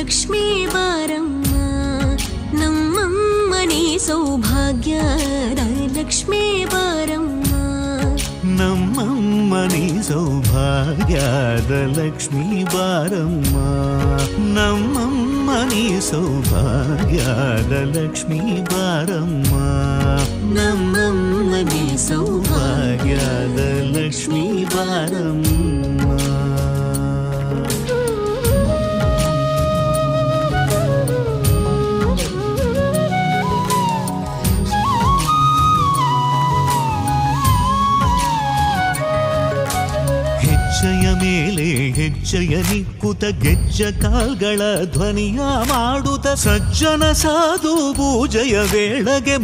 ಲಕ್ಷ್ಮೀ ಬಾರಮ್ಮ ನಮ್ಮಮ್ಮನಿ ಸೌಭಾಗ್ಯದ ಲಕ್ಷ್ಮೀ ಬಾರಮ್ಮ ನಮ್ಮಮ್ಮನಿ ಸೌಭಾಗ್ಯದ ಲಕ್ಷ್ಮೀ ಬಾರಮ್ಮ ನಮ್ಮಮ್ಮನಿ ಸೌಭಾಗ್ಯದ ಲಕ್ಷ್ಮೀ ಬಾರಮ್ಮ ನಮ್ಮಮ್ಮನಿ ಸೌಭಾಗ್ಯದ ಲಕ್ಷ್ಮೀ ಬಾರಮ್ಮ. ಹೆಜ್ಜೆಯ ಮೇಲೆ ಹೆಜ್ಜೆಯ ನಿಕ್ಕುತ ಗೆಜ್ಜ ಕಾಲ್ಗಳ ಧ್ವನಿಯ ಮಾಡುತ್ತ ಸಜ್ಜನ ಸಾಧು ಪೂಜೆಯ ವೇಳೆಗೆ